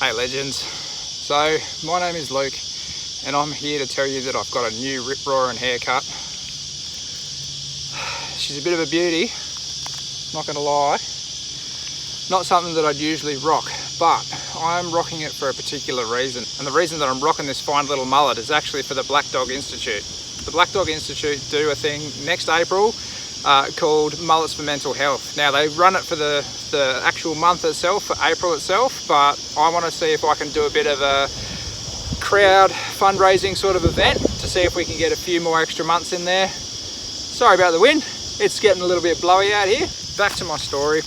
Hey legends, so my name is Luke and I'm here to tell you that I've got a new rip-roaring haircut. She's a bit of a beauty, not gonna lie. Not something that I'd usually rock, but I'm rocking it for a particular reason. And the reason that I'm rocking this fine little mullet is actually for the Black Dog Institute. The Black Dog Institute do a thing next April called Mullets for Mental Health. Now they run it for the actual month itself, for April itself, but I want to see if I can do a bit of a crowd fundraising sort of event to see if we can get a few more extra months in there. Sorry about the wind, it's getting a little bit blowy out here. Back to my story.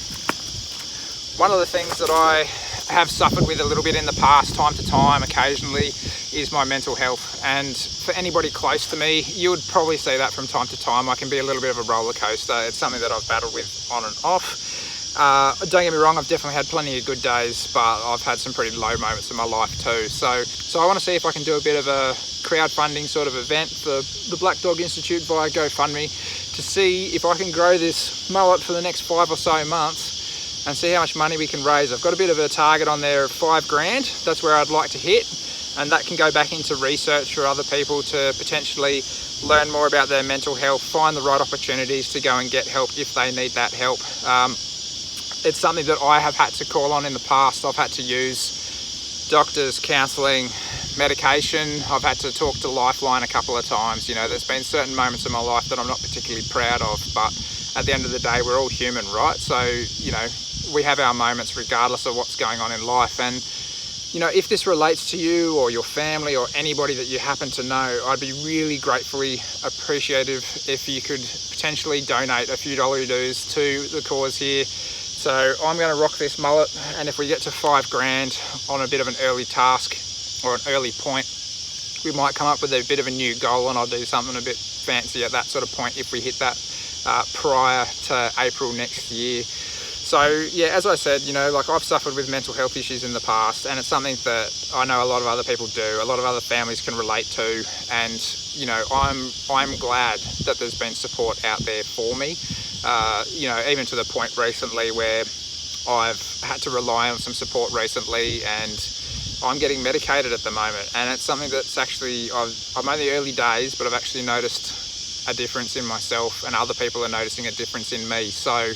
One of the things that I have suffered with a little bit in the past, time to time, occasionally, is my mental health. And for anybody close to me, you would probably see that from time to time. I can be a little bit of a roller coaster. It's something that I've battled with on and off. Don't get me wrong, I've definitely had plenty of good days, but I've had some pretty low moments in my life too. So I want to see if I can do a bit of a crowdfunding sort of event for the Black Dog Institute via GoFundMe to see if I can grow this mullet for the next 5 or so months and see how much money we can raise. I've got a bit of a target on there of $5,000. That's where I'd like to hit, and that can go back into research for other people to potentially learn more about their mental health, find the right opportunities to go and get help if they need that help. It's something that I have had to call on in the past. I've had to use doctors, counselling, medication. I've had to talk to Lifeline a couple of times. You know, there's been certain moments in my life that I'm not particularly proud of, but at the end of the day, we're all human, right? So, you know, we have our moments regardless of what's going on in life. And, you know, if this relates to you or your family or anybody that you happen to know, I'd be really gratefully appreciative if you could potentially donate a few $dollary-doos to the cause here. So I'm going to rock this mullet, and if we get to $5,000 on a bit of an early task or an early point, we might come up with a bit of a new goal, and I'll do something a bit fancy at that sort of point if we hit that prior to April next year. So yeah, as I said, you know, like I've suffered with mental health issues in the past, and it's something that I know a lot of other people do, a lot of other families can relate to, and you know, I'm glad that there's been support out there for me. You know, even to the point recently where I've had to rely on some support recently, and I'm getting medicated at the moment, and it's something that's actually, I'm only early days, but I've actually noticed a difference in myself, and other people are noticing a difference in me. So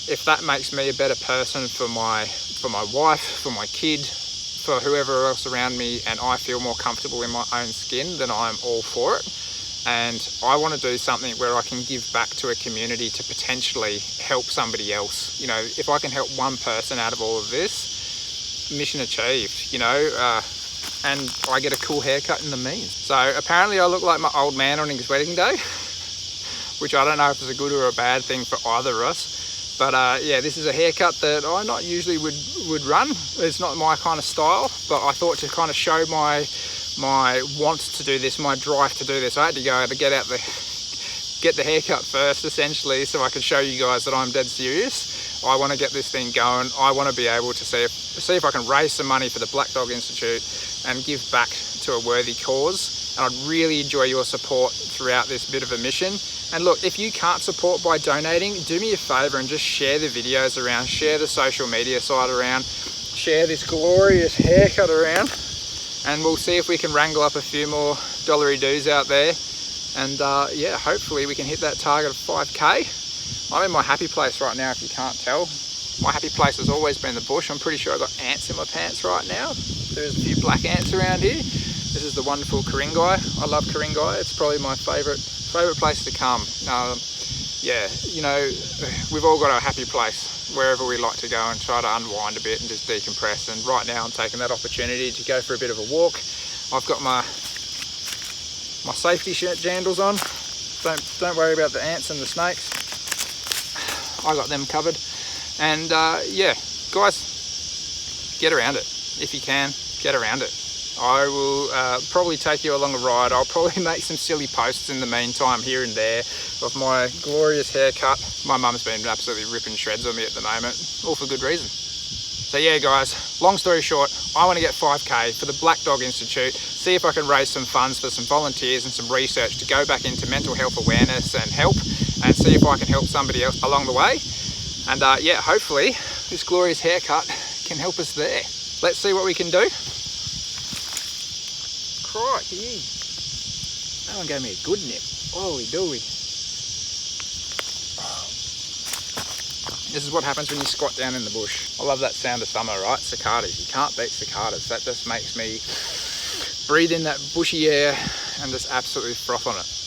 if that makes me a better person for my wife, for my kid, for whoever else around me, and I feel more comfortable in my own skin, then I'm all for it. And I want to do something where I can give back to a community to potentially help somebody else. You know, if I can help one person out of all of this, mission achieved, you know. And I get a cool haircut in the means. So apparently I look like my old man on his wedding day, which I don't know if it's a good or a bad thing for either of us. But yeah, this is a haircut that I not usually would run. It's not my kind of style, but I thought to kind of show my want to do this, my drive to do this, I had to go to get the haircut first, essentially, so I could show you guys that I'm dead serious. I want to get this thing going. I want to be able to see if I can raise some money for the Black Dog Institute and give back to a worthy cause. And I'd really enjoy your support throughout this bit of a mission. And look, if you can't support by donating, do me a favor and just share the videos around, share the social media side around, share this glorious haircut around, and we'll see if we can wrangle up a few more $dollary-doos out there. And yeah, hopefully we can hit that target of 5K. I'm in my happy place right now, if you can't tell. My happy place has always been the bush. I'm pretty sure I've got ants in my pants right now. There's a few black ants around here. This is the wonderful Karingai. I love Karingai. It's probably my favorite place to come. Yeah, you know, we've all got our happy place wherever we like to go and try to unwind a bit and just decompress. And right now I'm taking that opportunity to go for a bit of a walk. I've got my safety jandals on. Don't worry about the ants and the snakes. I got them covered. And yeah, guys, get around it. If you can, get around it. I will probably take you along a ride. I'll probably make some silly posts in the meantime here and there of my glorious haircut. My mum's been absolutely ripping shreds on me at the moment, all for good reason. So yeah guys, long story short, I want to get 5K for the Black Dog Institute, see if I can raise some funds for some volunteers and some research to go back into mental health awareness and help, and see if I can help somebody else along the way. And yeah, hopefully this glorious haircut can help us there. let's see what we can do. Crikey. That one gave me a good nip. Holy dooly. This is what happens when you squat down in the bush. I love that sound of summer, right? Cicadas. You can't beat cicadas. That just makes me breathe in that bushy air and just absolutely froth on it.